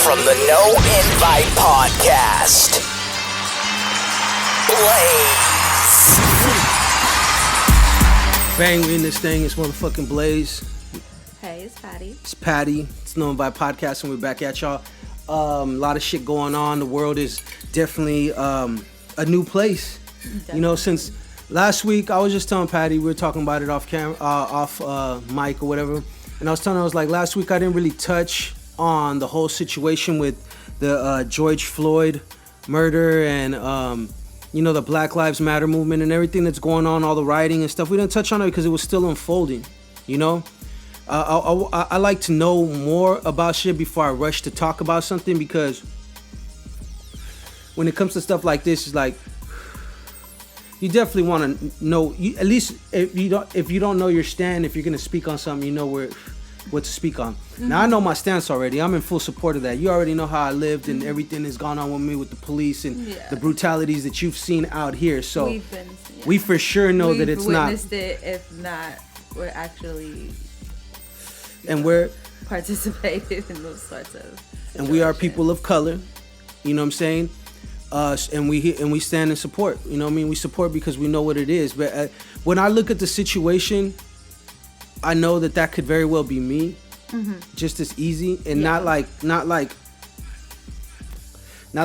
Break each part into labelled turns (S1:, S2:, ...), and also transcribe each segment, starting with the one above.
S1: from the No Invite Podcast, Blaze.
S2: Bang, we in this thing. It's motherfucking Blaze.
S3: Hey, it's Patty.
S2: It's Patty. It's No Invite Podcast, and we're back at y'all. A lot of shit going on. The world is definitely a new place. Definitely. You know, since last week, I was just telling Patty, we were talking about it off camera, off mic or whatever, and I was telling her, I was like, last week I didn't really touch on the whole situation with the Gorge Floyed murder and you know, the Black Lives Matter movement and everything that's going on, all the rioting and stuff. We didn't touch on it because it was still unfolding, you know? I like to know more about shit before I rush to talk about something, because when it comes to stuff like this, it's like, you definitely want to know, at least if you don't know your stand, if you're going to speak on something, you know what to speak on. Mm-hmm. Now, I know my stance already. I'm in full support of that. You already know how I lived and everything that's gone on with me with the police and the brutalities that you've seen out here. So we for sure know that it's not.
S3: We've witnessed it. If not, we're actually participated in those sorts of situations.
S2: And we are people of color. You know what I'm saying? And we stand in support. You know what I mean? We support because we know what it is. But when I look at the situation, I know that could very well be me, just as easy, and not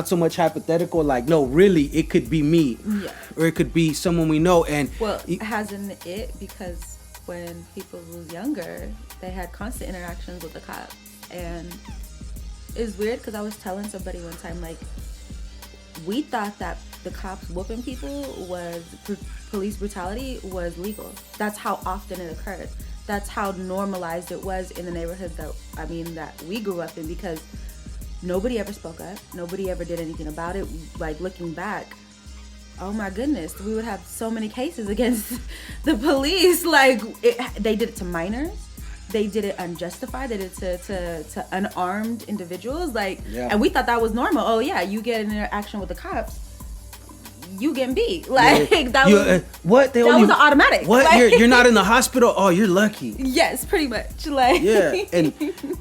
S2: so much hypothetical. Like, no, really, it could be me, or it could be someone we know. And
S3: hasn't it? Because when people was younger, they had constant interactions with the cops, and it's weird because I was telling somebody one time, like, we thought that the cops whooping people was police brutality was legal. That's how often it occurred. That's how normalized it was in the neighborhoods that we grew up in, because nobody ever spoke up. Nobody ever did anything about it. Like, looking back, oh my goodness, we would have so many cases against the police. Like, they did it to minors. They did it unjustified. They did it to unarmed individuals. And we thought that was normal. Oh yeah, you get an interaction with the cops, you getting beat. That was an automatic.
S2: What? Like, you're not in the hospital? Oh, you're lucky.
S3: Yes, pretty much.
S2: And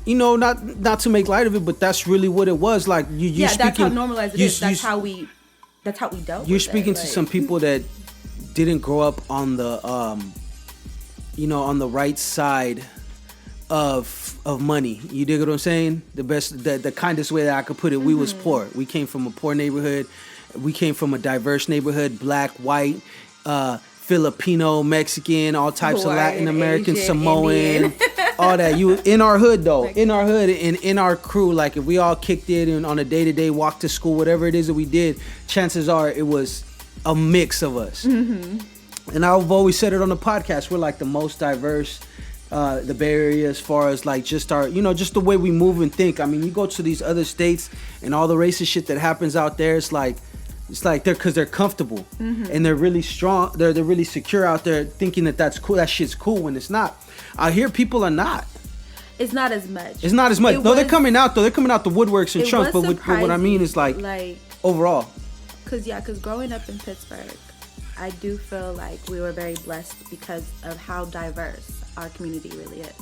S2: you know, not to make light of it, but that's really what it was. Like, you're speaking,
S3: that's how normalized it is. That's how we dealt.
S2: You're speaking to some people that didn't grow up on the on the right side of money. You dig what I'm saying? The kindest way that I could put it, we was poor. We came from a poor neighborhood. We came from a diverse neighborhood, black, white, Filipino, Mexican, all types of Latin American, Asian, Samoan, all that. You in our hood though, in our hood and in our crew. Like, if we all kicked it and on a day-to-day walk to school, whatever it is that we did, chances are it was a mix of us. Mm-hmm. And I've always said it on the podcast, we're like the most diverse, the Bay Area, as far as like just our, just the way we move and think. I mean, you go to these other states and all the racist shit that happens out there, it's like they're comfortable and they're really strong. They're really secure out there, thinking that's cool. That shit's cool when it's not. I hear people are not.
S3: It's not as much.
S2: They're coming out though. They're coming out the woodworks and chunks. But what I mean is like overall.
S3: Because growing up in Pittsburgh, I do feel like we were very blessed because of how diverse our community really is.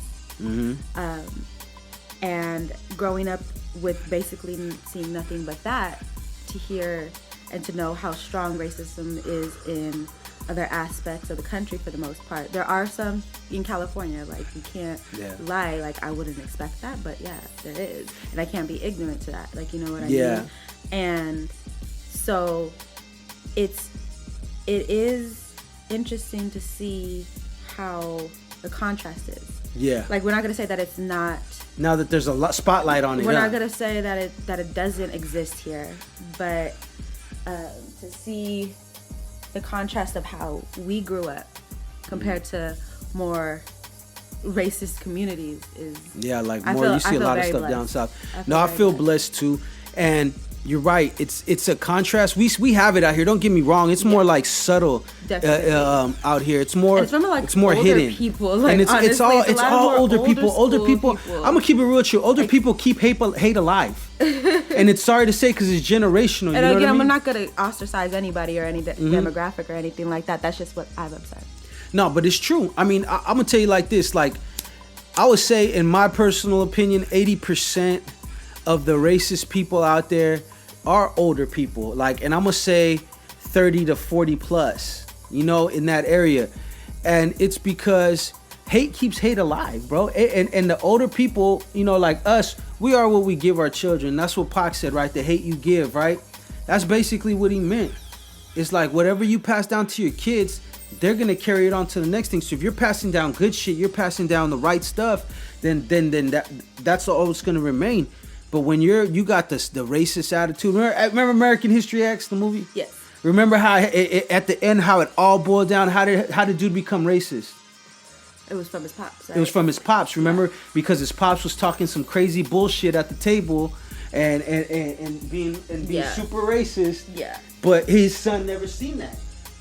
S3: And growing up with basically seeing nothing but that, to hear and to know how strong racism is in other aspects of the country for the most part. There are some in California, like, you can't lie, like, I wouldn't expect that, but yeah, there is. And I can't be ignorant to that, like, you know what I mean? And so it is interesting to see how the contrast is. Yeah. Like, we're not going to say that it's not.
S2: Now that there's a spotlight on it.
S3: We're not going to say that it doesn't exist here, but to see the contrast of how we grew up compared to more racist communities is. Yeah, like more. You see a lot of stuff down south. I feel blessed
S2: too, and you're right. It's a contrast. We have it out here. Don't get me wrong. It's more like subtle out here. It's more. It's more hidden.
S3: People, like,
S2: and it's all older people. Older people. I'm gonna keep it real with you. Older people keep hate alive. And it's sorry to say because it's generational.
S3: And again, I'm not gonna ostracize anybody or any demographic or anything like that. That's just what I've observed.
S2: No, but it's true. I mean, I'm gonna tell you like this. Like, I would say, in my personal opinion, 80% of the racist people out there are older people, like, and I'm gonna say 30 to 40 plus, you know, in that area. And it's because hate keeps hate alive, bro. And the older people, you know, like us, we are what we give our children. That's what Pac said, right? The hate you give, right? That's basically what he meant. It's like whatever you pass down to your kids, they're gonna carry it on to the next thing. So if you're passing down good shit, you're passing down the right stuff, then that's all it's gonna remain. But when you got the racist attitude, remember American History X, the movie?
S3: Yes.
S2: Remember how at the end how it all boiled down? How did dude become racist?
S3: It was from his pops. Right?
S2: It was from his pops. Remember, because his pops was talking some crazy bullshit at the table, and being super racist.
S3: Yeah.
S2: But his son never seen that.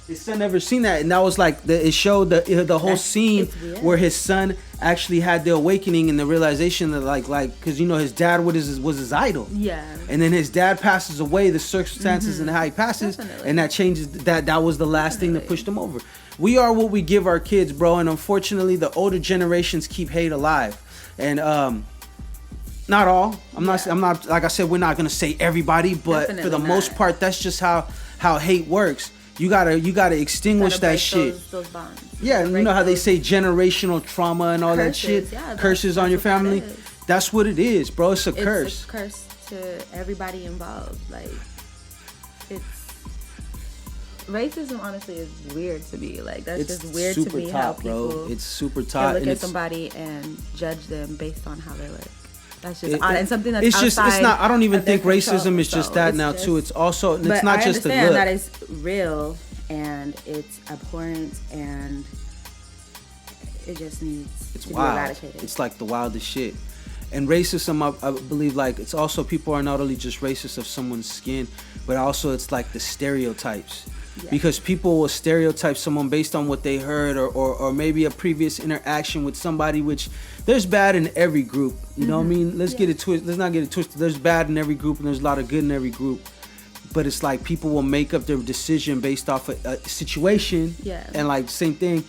S2: And that was like it showed the whole scene where his son actually had the awakening and the realization that like because you know his dad was his idol.
S3: Yeah.
S2: And then his dad passes away, the circumstances and how he passes, and that changes. That was the last thing that pushed him over. We are what we give our kids, bro, and unfortunately the older generations keep hate alive. And not all. I'm not like I said, we're not gonna say everybody, but for the most part, that's just how hate works. You gotta extinguish that shit.
S3: Those bonds.
S2: Yeah, and you know how they say generational trauma and all that shit, curses on your family. That's what it is, bro. It's a curse.
S3: It's a curse to everybody involved. Like, it's racism. Honestly, is weird to me. Like, that's just weird to me how people.
S2: Bro. It's super tough.
S3: Look at somebody and judge them based on how they look. That's just and something that's outside.
S2: It's not. I don't even think
S3: control.
S2: racism is just that now too. It's also. It's not just the look.
S3: I understand that is real and it's abhorrent and it just needs to be eradicated.
S2: It's like the wildest shit. And racism, I believe, like it's also people are not only just racist of someone's skin, but also it's like the stereotypes. Yeah. Because people will stereotype someone based on what they heard or maybe a previous interaction with somebody, which there's bad in every group. You know what I mean? Let's not get it twisted. There's bad in every group and there's a lot of good in every group. But it's like people will make up their decision based off a situation and like same thing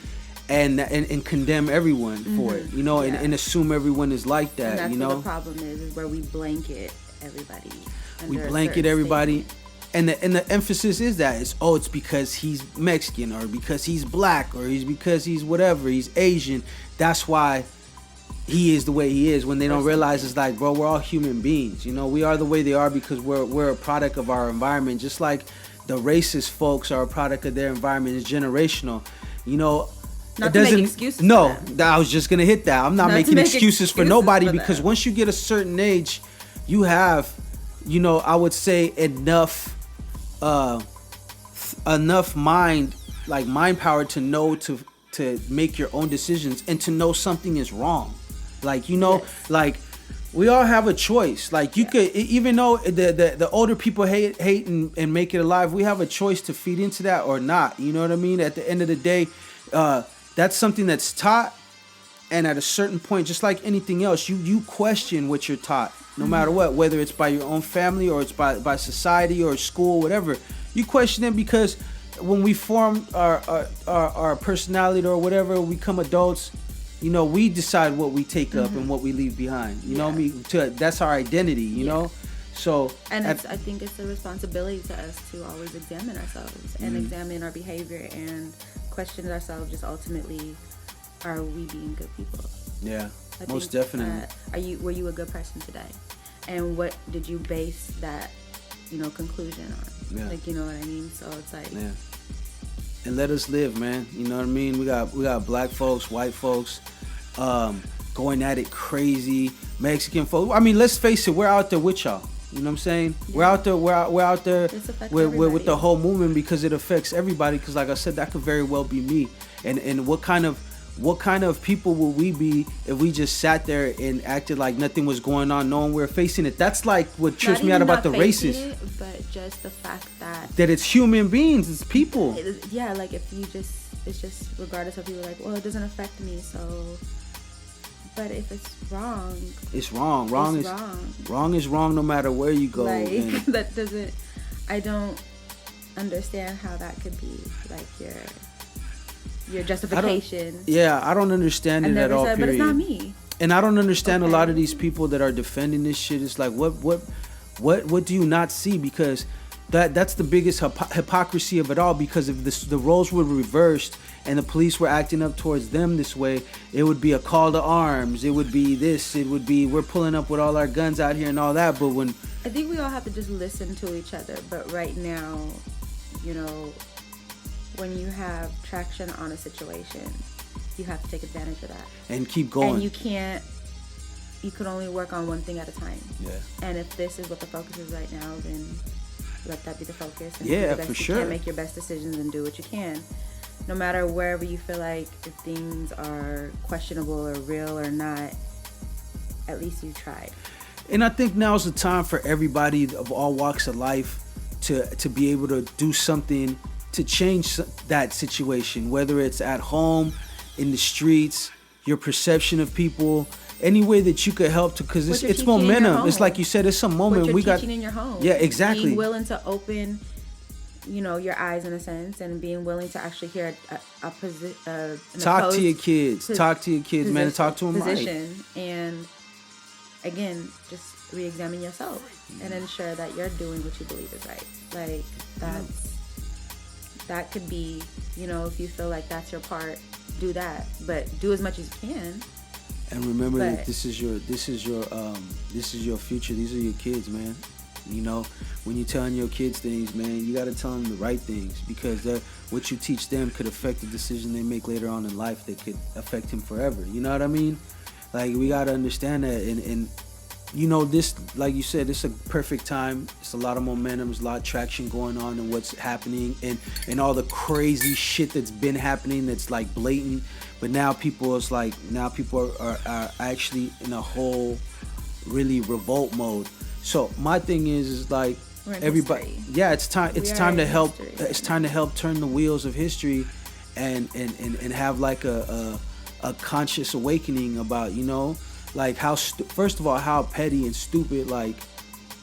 S2: and condemn everyone for it, you know, and assume everyone is like that,
S3: and that's
S2: you know?
S3: What the problem is where we blanket everybody.
S2: We blanket everybody. And the emphasis is that it's because he's Mexican or because he's black or because he's whatever, he's Asian. That's why he is the way he is. When they don't realize it's like, bro, we're all human beings. You know, we are the way they are because we're a product of our environment. Just like the racist folks are a product of their environment. It's generational. You know,
S3: not to make excuses.
S2: No, I was just gonna hit that. I'm not making excuses for nobody because once you get a certain age, you have, you know, I would say enough mind power to know to make your own decisions and to know something is wrong. Like, you know, like we all have a choice. Like you could, even though the older people hate and make it alive, we have a choice to feed into that or not. You know what I mean? At the end of the day, that's something that's taught. And at a certain point, just like anything else, you question what you're taught, no matter what, whether it's by your own family or it's by society or school, whatever. You question it because when we form our personality or whatever, we become adults, you know, we decide what we take up and what we leave behind. You know what I mean? That's our identity, you know? So,
S3: and I think it's a responsibility to us to always examine ourselves and examine our behavior and question ourselves. Just ultimately, are we being good people?
S2: Yeah, most definitely.
S3: Were you a good person today? And what did you base that, you know, conclusion on? Yeah. Like, you know what I mean? So it's like,
S2: and let us live, man. You know what I mean? We got black folks, white folks, going at it crazy. Mexican folks. I mean, let's face it, we're out there with y'all. You know what I'm saying? Yeah. We're out there with the whole movement because it affects everybody. Because like I said, that could very well be me. And what kind of people will we be if we just sat there and acted like nothing was going on, knowing we're facing it? That's like what trips me out about the racists.
S3: But just the fact
S2: that it's human beings, it's people.
S3: Yeah, like if you it's just regardless of people like, well, it doesn't affect me, so. But if it's wrong,
S2: it's wrong. Wrong is wrong no matter where you go.
S3: Like that doesn't. I don't understand how that could be like your justification.
S2: I don't understand it at all.
S3: But it's not me.
S2: And I don't understand a lot of these people that are defending this shit. It's like, what do you not see? Because that's the biggest hypocrisy of it all. Because if the roles were reversed and the police were acting up towards them this way, it would be a call to arms. It would be this. It would be, we're pulling up with all our guns out here and all that. But when
S3: I think we all have to just listen to each other. But right now, you know, when you have traction on a situation, you have to take advantage of that
S2: and keep going.
S3: And you can only work on one thing at a time.
S2: Yeah.
S3: And if this is what the focus is right now, then let that be the focus. And
S2: yeah,
S3: do the best
S2: for
S3: you
S2: sure.
S3: can, make your best decisions and do what you can. No matter wherever you feel like if things are questionable or real or not, at least you tried.
S2: And I think now's the time for everybody of all walks of life to be able to do something to change that situation, whether it's at home, in the streets, your perception of people, any way that you could help to, because it's momentum. It's like you said, it's some moment
S3: we got teaching in your home.
S2: Yeah, exactly.
S3: Being willing to open, you know, your eyes in a sense, and being willing to actually hear
S2: talk to your kids, man. Talk to them
S3: right. And again, just re-examine yourself and ensure that you're doing what you believe is right. Like that could be, you know, if you feel like that's your part, do that, but do as much as you can.
S2: And remember that this is your future. These are your kids, man. You know, when you're telling your kids things, man, you got to tell them the right things, because what you teach them could affect the decision they make later on in life that could affect him forever. You know what I mean? Like, we got to understand that. And you know, this, like you said, it's a perfect time. It's a lot of momentum, there's a lot of traction going on and what's happening and all the crazy shit that's been happening that's like blatant. But now people are actually in a whole really revolt mode. So my thing is like, everybody, yeah, it's time to help. It's time to help turn the wheels of history and have like a conscious awakening about, you know, like first of all, how petty and stupid like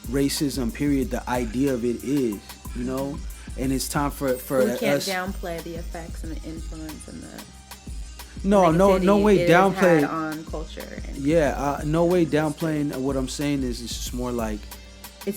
S2: racism, period, the idea of it is, you know, and it's time for
S3: we can't downplay the effects and the influence and the
S2: no way downplay
S3: had on culture.
S2: No way downplaying. What I'm saying is, it's just more like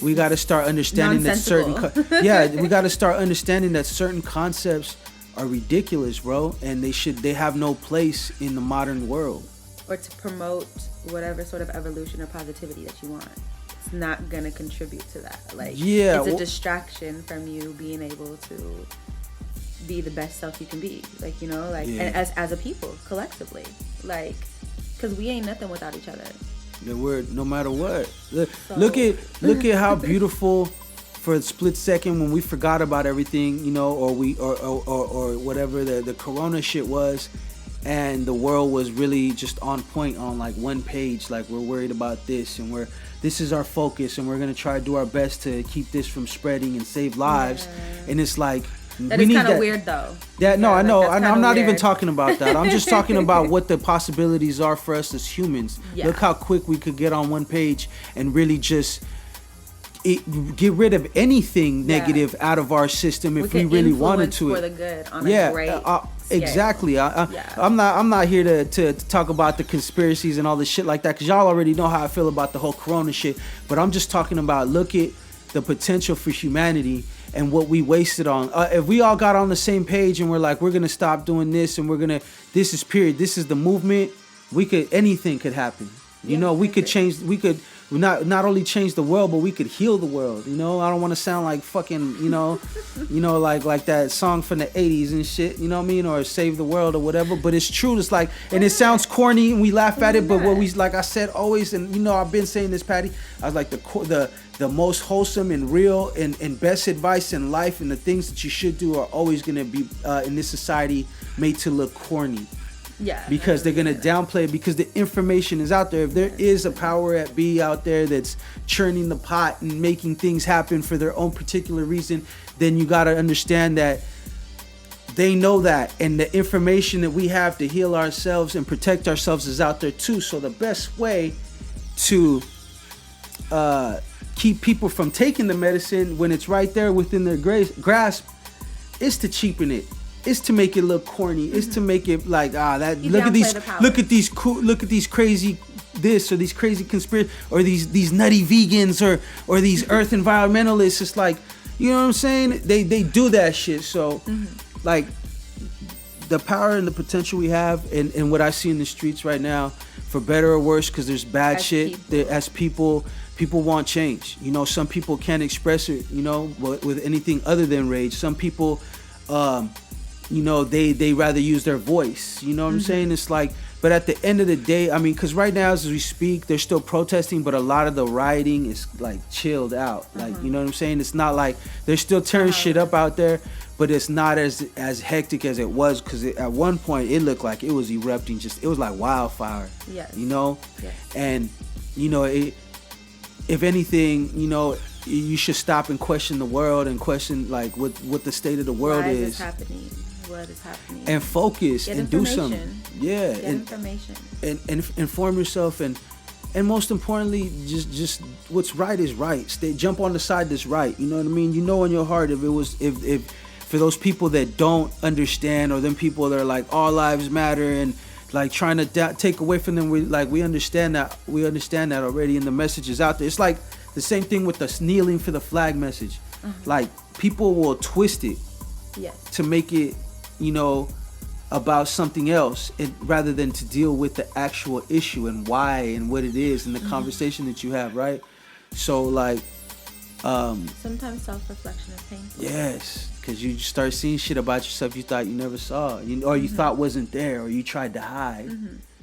S2: we got to start understanding that we got to start understanding that certain concepts are ridiculous, bro, and they have no place in the modern world.
S3: Or to promote whatever sort of evolution or positivity that you want. It's not gonna contribute to that. Like, it's a distraction from you being able to be the best self you can be. Like, you know, like, and as a people, collectively. Like, because we ain't nothing without each other.
S2: No matter what. Look at how beautiful, for a split second, when we forgot about everything, you know, or whatever the corona shit was, and the world was really just on point on like one page, like, we're worried about this and this is our focus and we're going to try to do our best to keep this from spreading and save lives. And it's like,
S3: that is kind of weird though.
S2: I know. I'm not even talking about that. I'm just talking about what the possibilities are for us as humans. Look how quick we could get on one page and really just get rid of anything negative out of our system if we really wanted to.
S3: For the good on a great
S2: exactly. I'm not here to talk about the conspiracies and all this shit like that, because y'all already know how I feel about the whole corona shit. But I'm just talking about, look at the potential for humanity and what we wasted on. If we all got on the same page and we're like, we're gonna stop doing this and this is the movement, anything could happen. You know, we could not only change the world, but we could heal the world. You know, I don't want to sound like fucking, you know, like that song from the 80s and shit, you know what I mean, or Save the World or whatever. But it's true. It's like, and it sounds corny and we laugh at it, but what we, like I said, always, and you know, I've been saying this, Patty, I was like, the most wholesome and real and best advice in life and the things that you should do are always going to be in this society made to look corny.
S3: Yeah.
S2: Because they're going to downplay it, because the information is out there. If there is a power at be out there that's churning the pot and making things happen for their own particular reason, then you got to understand that they know that, and the information that we have to heal ourselves and protect ourselves is out there too. So the best way to keep people from taking the medicine when it's right there within their grasp is to cheapen it. Is to make it look corny. Is to make it like look at these crazy this or these crazy conspiracy or these nutty vegans or these earth environmentalists. It's like, you know what I'm saying? They do that shit. So like the power and the potential we have and what I see in the streets right now, for better or worse, because there's bad
S3: As
S2: shit
S3: people.
S2: as people want change. You know, some people can't express it, you know, with anything other than rage. Some people, you know, they rather use their voice. You know what I'm saying? It's like, but at the end of the day, I mean, because right now as we speak, they're still protesting, but a lot of the rioting is like chilled out. Like, you know what I'm saying? It's not like they're still tearing shit up out there, but it's not as hectic as it was, because at one point it looked like it was erupting. It was like wildfire.
S3: Yes.
S2: You know?
S3: Yes.
S2: And, you know, if anything, you know, you should stop and question the world and question like what the state of the world
S3: Why
S2: is.
S3: this happening? What is happening?
S2: And focus
S3: Get
S2: and do
S3: information.
S2: something. Yeah.
S3: Get
S2: and,
S3: information.
S2: and inform yourself and most importantly, just what's right is right. Jump on the side that's right. You know what I mean? You know in your heart if for those people that don't understand, or them people that are like all lives matter and like trying to take away from them, we understand that already, and the message is out there. It's like the same thing with the kneeling for the flag message. Like people will twist it to make it, you know, about something else, rather than to deal with the actual issue and why and what it is and the conversation that you have, right? So like
S3: Sometimes self-reflection is painful.
S2: yes, because you start seeing shit about yourself you thought you never saw, or you thought wasn't there, or you tried to hide.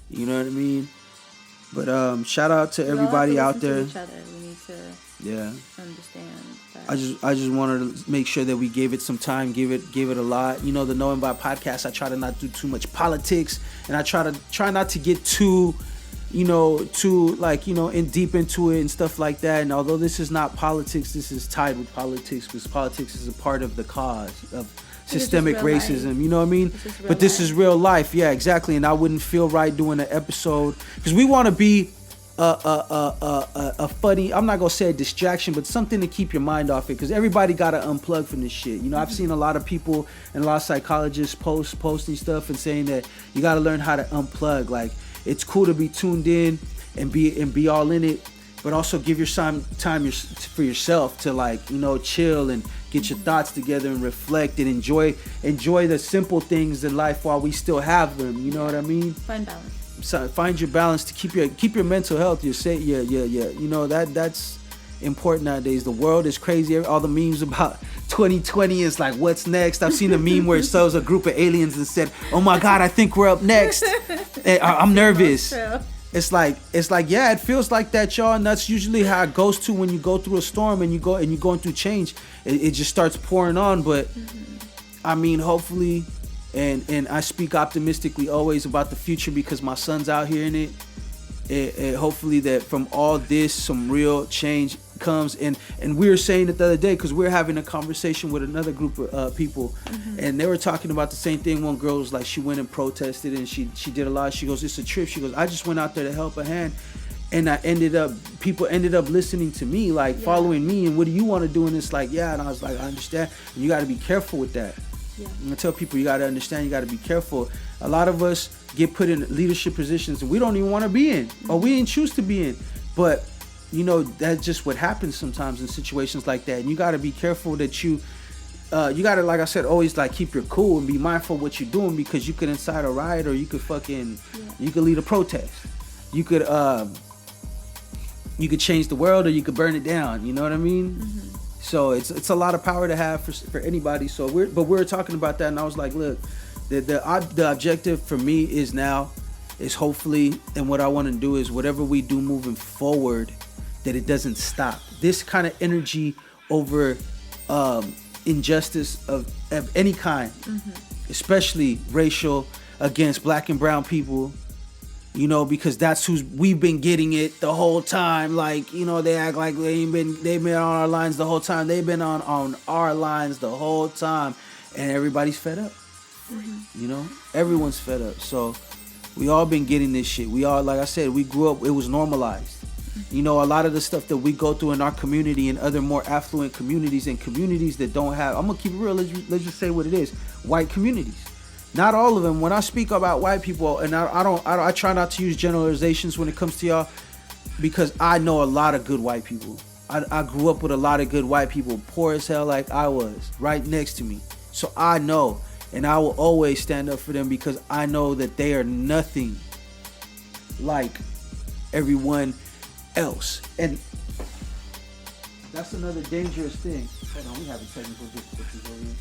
S2: You know what I mean? But shout out to everybody out there.
S3: To each other. We need to understand that.
S2: I just wanted to make sure that we gave it some time, give it a lot. You know, the No Invite podcast, I try to not do too much politics, and I try not to get too in deep into it and stuff like that. And although this is not politics, this is tied with politics, because politics is a part of the cause of systemic racism. Life. You know what I mean? This is real life. Yeah, exactly. And I wouldn't feel right doing an episode, because we want to be a funny, I'm not gonna say a distraction, but something to keep your mind off it, because everybody gotta unplug from this shit. You know, I've seen a lot of people and a lot of psychologists posting stuff and saying that you gotta learn how to unplug. Like, it's cool to be tuned in and be all in it, but also give your time for yourself to, like, you know, chill and get your thoughts together and reflect and enjoy the simple things in life while we still have them. You know what I mean?
S3: Find balance.
S2: So find your balance to keep your mental health. You know, that's important nowadays. The world is crazy. All the memes about 2020 is like, what's next? I've seen a meme where it shows a group of aliens and said, oh my god, I think we're up next. I'm nervous. It's like yeah, it feels like that, y'all, and that's usually how it goes to when you go through a storm and you're going through change. It just starts pouring on. But I mean, hopefully, and I speak optimistically always about the future, because my son's out here in it. Hopefully that from all this some real change comes. And we were saying it the other day, because we were having a conversation with another group of people, and they were talking about the same thing. One girl was like, she went and protested and she did a lot. She goes, it's a trip. She goes, I just went out there to help a hand, and people ended up listening to me, like following me, and what do you want to do? And it's like, yeah. And I was like, I understand. And you got to be careful with that. I'm gonna tell people, you got to understand, you got to be careful. A lot of us get put in leadership positions and we don't even want to be in, or we didn't choose to be in. But you know, that's just what happens sometimes in situations like that. And you got to be careful that you got to, like I said, always like keep your cool and be mindful of what you're doing, because you could incite a riot, or you could you could lead a protest. You could change the world, or you could burn it down. You know what I mean? So it's a lot of power to have for anybody. So we're talking about that, and I was like, look, the objective for me is hopefully, and what I want to do is whatever we do moving forward, that it doesn't stop. This kind of energy over injustice of any kind, especially racial, against black and brown people. You know, because that's we've been getting it the whole time. Like, you know, they act like they've been on our lines the whole time. They've been on our lines the whole time, and everybody's fed up. You know, everyone's fed up. So we all been getting this shit. We all, like I said, we grew up, it was normalized. You know, a lot of the stuff that we go through in our community and other more affluent communities and communities that don't have, I'm gonna keep it real, let's just say what it is, white communities. Not all of them. When I speak about white people, and I try not to use generalizations when it comes to y'all, because I know a lot of good white people. I grew up with a lot of good white people, poor as hell like I was, right next to me. So I know, and I will always stand up for them because I know that they are nothing like everyone else. And that's another dangerous thing. Hold on, we having technical difficulties over here.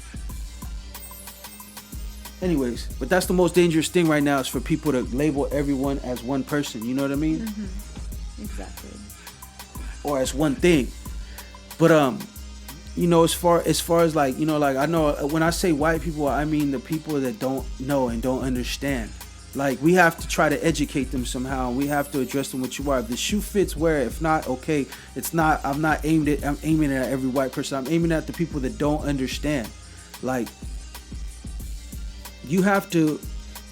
S2: Anyways, but that's the most dangerous thing right now is for people to label everyone as one person. You know what I mean?
S3: Mm-hmm. Exactly.
S2: Or as one thing. But you know, as far as like, you know, like I know when I say white people, I mean the people that don't know and don't understand. Like we have to try to educate them somehow. We have to address them what you are. If the shoe fits, wear it. If not, okay. It's not. I'm aiming at every white person. I'm aiming at the people that don't understand. Like you have to.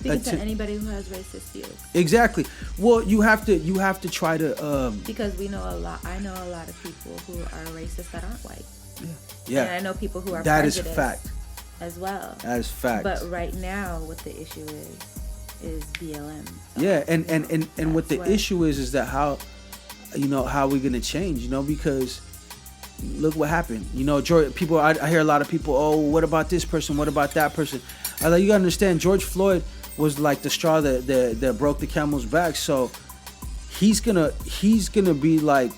S3: Speaking to anybody who has racist views.
S2: Exactly. Well, you have to try to.
S3: Because we know a lot. I know a lot of people who are racist that aren't white.
S2: Yeah.
S3: And I know people who are
S2: that is
S3: prejudiced
S2: fact.
S3: As well.
S2: That is fact.
S3: But right now, what the issue is BLM. So
S2: yeah, and what the issue is that how, you know, how we gonna change? You know, because look what happened. You know, people. I hear a lot of people. Oh, what about this person? What about that person? I like you gotta understand. George Floyd was like the straw that broke the camel's back. So he's gonna be like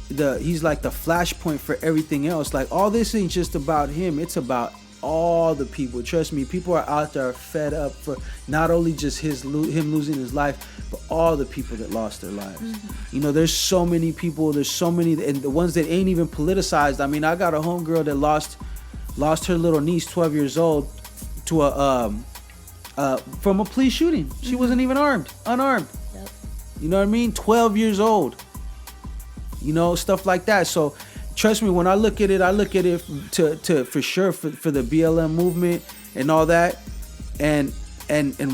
S2: he's like the flashpoint for everything else. Like all this ain't just about him. It's about all the people. Trust me, people are out there fed up for not only just him losing his life, but all the people that lost their lives. Mm-hmm. You know, there's so many people. There's so many, and the ones that ain't even politicized. I mean, I got a homegirl that lost her little niece, 12 years old, to from a police shooting. She mm-hmm. wasn't even unarmed.
S3: Yep.
S2: You know what I mean? 12 years old. You know, stuff like that. So trust me, when I look at it to for sure for the BLM movement and all that, and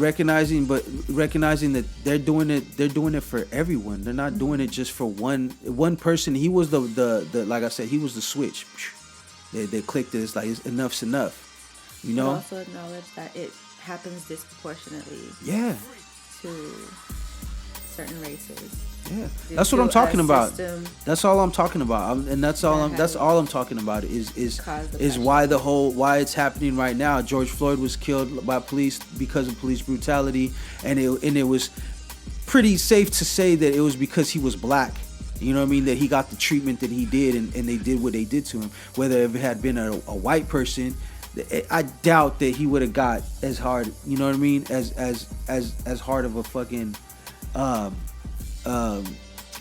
S2: recognizing that they're doing it for everyone. They're not doing it just for one person. He was the like I said, he was the switch. They clicked it. It's like enough's enough. You know.
S3: But also acknowledge that it happens disproportionately.
S2: Yeah.
S3: To certain races.
S2: Yeah, that's what I'm talking about. That's all I'm talking about, and that's all I'm talking about is why it's happening right now. George Floyd was killed by police because of police brutality, and it was pretty safe to say that it was because he was black. You know what I mean? That he got the treatment that he did, and they did what they did to him. Whether it had been a white person, I doubt that he would have got as hard. You know what I mean? As hard of a fucking.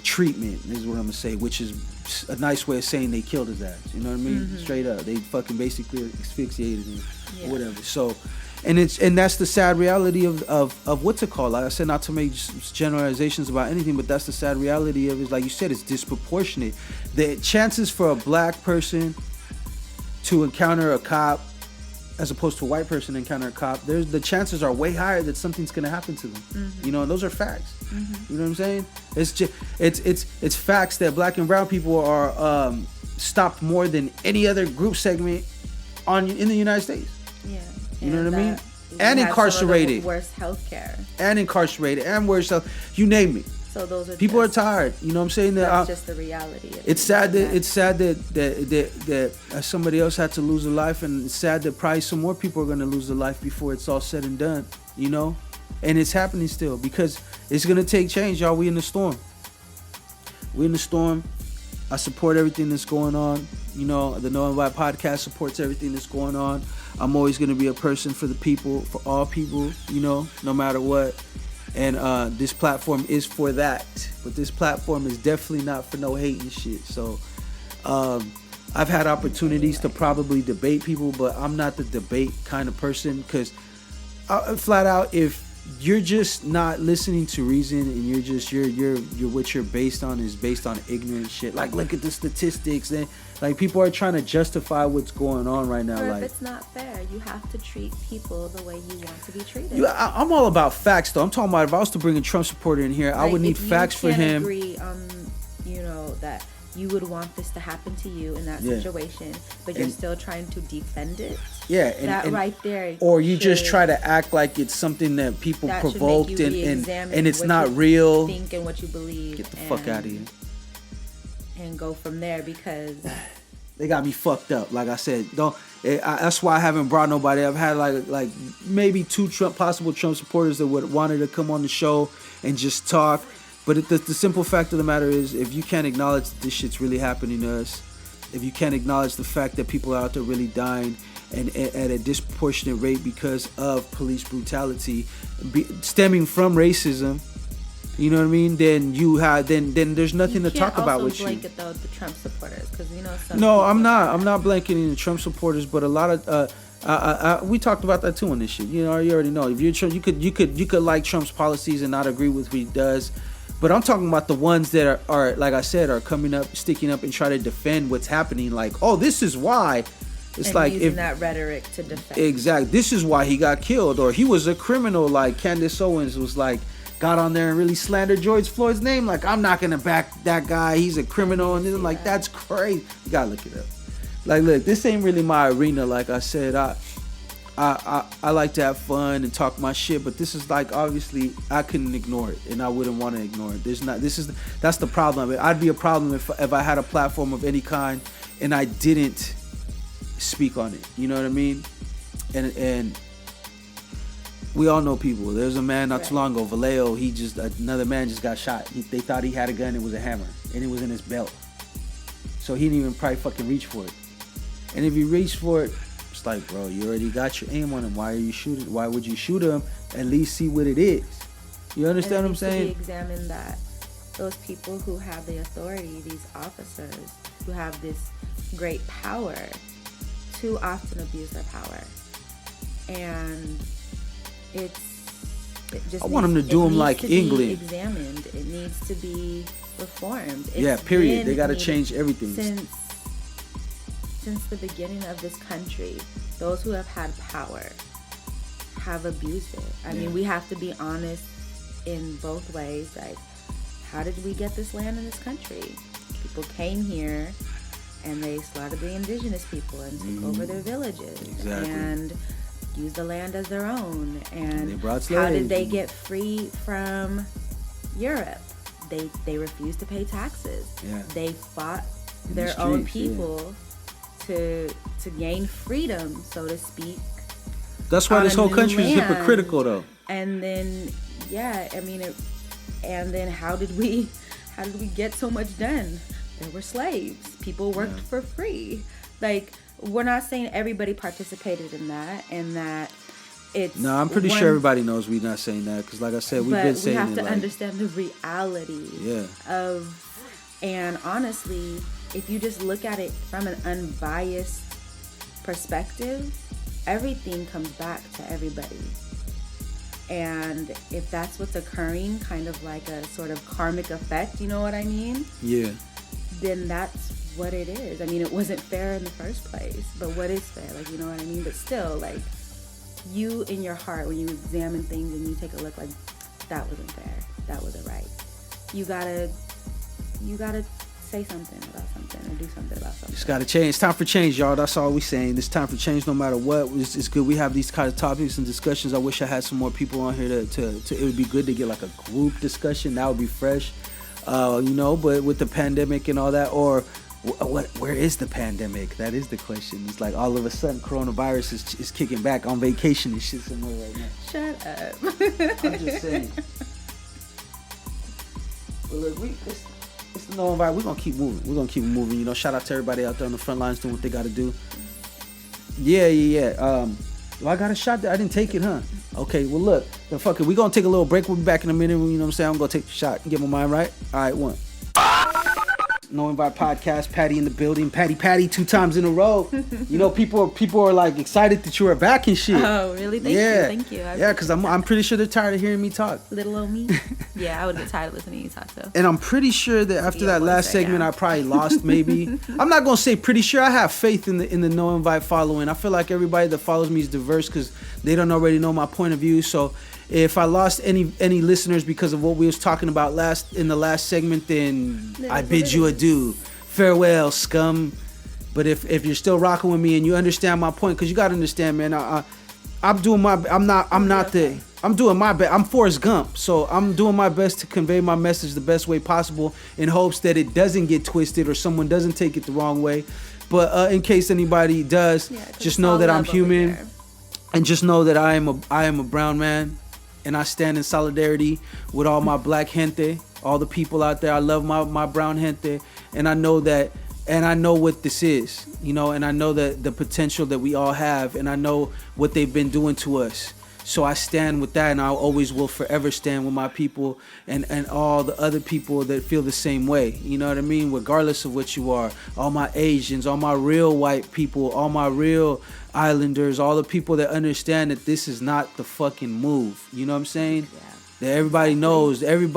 S2: Treatment is what I'm gonna say, which is a nice way of saying they killed his ass. You know what I mean? Mm-hmm. Straight up, they fucking basically asphyxiated him, or whatever. So, and that's the sad reality of what's it called? Like I said, not to make generalizations about anything, but that's the sad reality of it. Like you said, it's disproportionate. The chances for a black person to encounter a cop as opposed to a white person encounter a cop, the chances are way higher that something's gonna happen to them. Mm-hmm. You know, and those are facts. Mm-hmm. You know what I'm saying? It's just it's facts that black and brown people are stopped more than any other group segment in the United States.
S3: Yeah.
S2: You know what I mean? And incarcerated.
S3: Worse healthcare.
S2: And incarcerated and worse health. You name it.
S3: So those are
S2: people are tired. You know what I'm saying?
S3: That's just the reality.
S2: It's sad that somebody else had to lose a life, and it's sad that probably some more people are going to lose their life before it's all said and done. You know, and it's happening still because it's going to take change, y'all. We in the storm. I support everything that's going on. You know, the No Invite podcast supports everything that's going on. I'm always going to be a person for the people, for all people. You know, no matter what. And this platform is for that, but this platform is definitely not for no hate and shit. So I've had opportunities to probably debate people, but I'm not the debate kind of person, because flat out, if you're just not listening to reason and you're what you're based on is based on ignorant shit, like look at the statistics, then like people are trying to justify what's going on right now.
S3: Or
S2: like,
S3: if it's not fair, you have to treat people the way you want to be treated.
S2: I'm all about facts, though. I'm talking about if I was to bring a Trump supporter in here, I would need facts for him.
S3: Agree on, you know, that you would want this to happen to you in that situation, but you're still trying to defend it.
S2: Yeah,
S3: and right there.
S2: Or you just try to act like it's something that people provoked and it's not real.
S3: Think and what you believe.
S2: Get the fuck out of here.
S3: And go from there, because
S2: they got me fucked up. Like I said, that's why I haven't brought nobody. I've had like maybe 2 possible Trump supporters that would wanted to come on the show and just talk. But the simple fact of the matter is, if you can't acknowledge that this shit's really happening to us, if you can't acknowledge the fact that people are out there really dying and at a disproportionate rate because of police brutality stemming from racism, you know what I mean? Then then there's nothing to talk about with you.
S3: You can't also blanket though the Trump supporters, because
S2: No, I'm not blanketing the Trump supporters, but a lot of we talked about that too on this shit. You already know. If you're Trump, you could like Trump's policies and not agree with what he does. But I'm talking about the ones that are like I said, are coming up, sticking up and try to defend what's happening. Like, oh, this is why. It's
S3: and
S2: like
S3: using that rhetoric to defend.
S2: Exactly. This is why he got killed, or he was a criminal. Like Candace Owens was like, got on there and really slandered Gorge Floyd's name. Like, I'm not gonna back that guy. He's a criminal. And then like, that's crazy. You gotta look it up. Like, look, this ain't really my arena. Like I said, I like to have fun and talk my shit, but this is like, obviously I couldn't ignore it, and I wouldn't want to ignore it. That's the problem. I'd be a problem if I had a platform of any kind and I didn't speak on it. You know what I mean? And we all know people. There's a man not too long ago, Vallejo. Another man just got shot. They thought he had a gun. It was a hammer, and it was in his belt. So he didn't even probably fucking reach for it. And if he reached for it, it's like, bro, you already got your aim on him. Why are you shooting? Why would you shoot him? At least see what it is. You understand what I'm saying?
S3: Examine that those people who have the authority, these officers who have this great power, too often abuse their power, and it just.
S2: I want them to do them like England.
S3: Examined. It needs to be reformed.
S2: Period. They got to change everything.
S3: Since the beginning of this country, those who have had power have abused it. I mean, we have to be honest in both ways. Like, how did we get this land in this country? People came here and they slaughtered the indigenous people and took over their villages and used the land as their own. And
S2: they brought slaves.
S3: How did they get free from Europe? They refused to pay taxes. Yeah. They fought their own people to gain freedom, so to speak.
S2: That's why this whole country is hypocritical, though.
S3: And then, and then how did we get so much done? There were slaves. People worked for free. Like, we're not saying everybody participated in that, and that it's. No,
S2: I'm pretty sure everybody knows we're not saying that, because, like I said, we've been saying it.
S3: But we have to understand the reality of, and honestly, if you just look at it from an unbiased perspective, everything comes back to everybody. And if that's what's occurring, kind of like a sort of karmic effect, you know what I mean?
S2: Yeah.
S3: Then that's what it is. I mean, it wasn't fair in the first place, but what is fair? Like, you know what I mean? But still, like, you in your heart, when you examine things and you take a look, like, that wasn't fair. That wasn't right. You gotta say something about something or do something about something.
S2: It's got to change. It's time for change, y'all. That's all we saying. It's time for change no matter what. It's good we have these kind of topics and discussions. I wish I had some more people on here to it would be good to get like a group discussion. That would be fresh. But with the pandemic and all that, or where is the pandemic? That is the question. It's like all of a sudden coronavirus is kicking back on vacation and shit somewhere right now.
S3: Shut up.
S2: I'm just saying. Well, look, it's the no vibe. We're gonna keep moving. We're gonna keep moving. Shout out to everybody out there on the front lines doing what they gotta do. Yeah. I got a shot there. I didn't take it, huh? Okay, well look, then fuck it. We're gonna take a little break. We'll be back in a minute. You know what I'm saying? I'm gonna take the shot and get my mind right. All right, one. No Invite Podcast, Patty in the building. Patty 2 times in a row. People are like excited that you are back and shit.
S3: Oh, really? Thank you.
S2: Yeah, because I'm pretty sure they're tired of hearing me talk.
S3: Little old me. Yeah, I would get tired of listening to you talk too.
S2: And I'm pretty sure that after that last segment, I probably lost maybe. I'm not gonna say pretty sure. I have faith in the No Invite following. I feel like everybody that follows me is diverse because they don't already know my point of view. So if I lost any listeners because of what we was talking about in the last segment, then I bid you adieu. farewell, scum. But if you're still rocking with me and you understand my point, because you gotta understand, man, I'm doing my I'm doing my best. I'm Forrest Gump, so I'm doing my best to convey my message the best way possible in hopes that it doesn't get twisted or someone doesn't take it the wrong way. But in case anybody does, just know that I'm human, and just know that I am a brown man, and I stand in solidarity with all my black gente, all the people out there. I love my brown gente, and I know that. And I know what this is, you know, and I know that the potential that we all have, and I know what they've been doing to us. So I stand with that, and I always will forever stand with my people and all the other people that feel the same way. You know what I mean? Regardless of what you are, all my Asians, all my real white people, all my real islanders, all the people that understand that this is not the fucking move. You know what I'm saying? Yeah. That everybody knows, every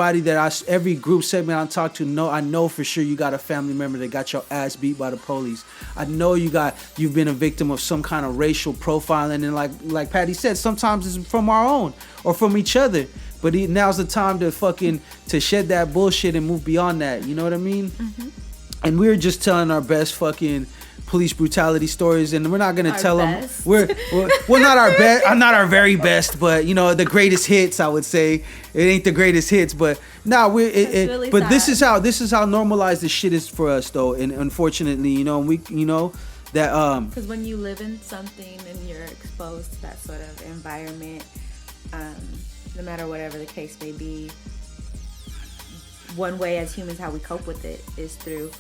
S2: group segment I talk to, I know for sure you got a family member that got your ass beat by the police. I know you've been a victim of some kind of racial profiling, and like Patty said, sometimes it's from our own or from each other. But now's the time to shed that bullshit and move beyond that. You know what I mean? Mm-hmm. And we're just telling our best fucking police brutality stories, and we're not gonna tell them we're not our best. I'm not our very best, but you know, the greatest hits. I would say it ain't the greatest hits, but really but sad. This is how normalized this shit is for us, though. And unfortunately, you know, that
S3: because when you live in something and you're exposed to that sort of environment, no matter whatever the case may be, one way as humans how we cope with it is through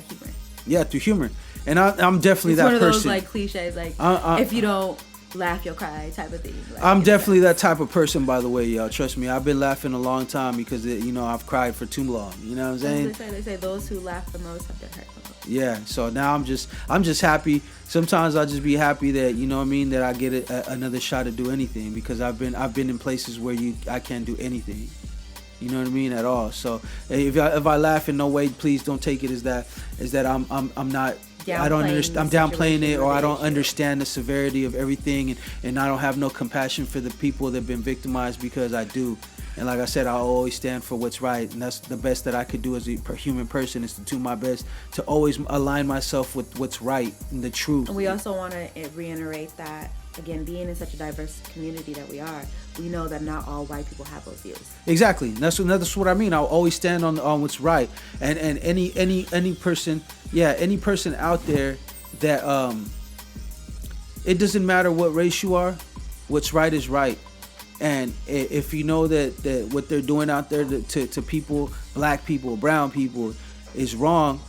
S3: humor.
S2: Yeah, through humor. And I'm definitely that person. It's one of those
S3: like cliches, like if you don't laugh, you'll cry type of thing. Like,
S2: I'm definitely that type of person, by the way, y'all. Trust me, I've been laughing a long time because I've cried for too long. You know what I'm saying?
S3: They say those who laugh the most have been hurt the most.
S2: Yeah. So now I'm just happy. Sometimes I'll just be happy that, you know what I mean, that I get another shot to do anything, because I've been in places where I can't do anything. You know what I mean, at all. So if I laugh in no way, please don't take it as that I'm not. I don't understand. I'm downplaying it, or I don't understand the severity of everything, and I don't have no compassion for the people that've been victimized, because I do. And like I said, I'll always stand for what's right, and that's the best that I could do as a human person, is to do my best to always align myself with what's right and the truth.
S3: And we also want to reiterate that, again, being in such a diverse community that we are, we know that not all white people have those views. Exactly.
S2: That's what I mean. I'll always stand on what's right. And any person, any person out there that it doesn't matter what race you are, what's right is right. And if you know that what they're doing out there to people, black people, brown people, is wrong,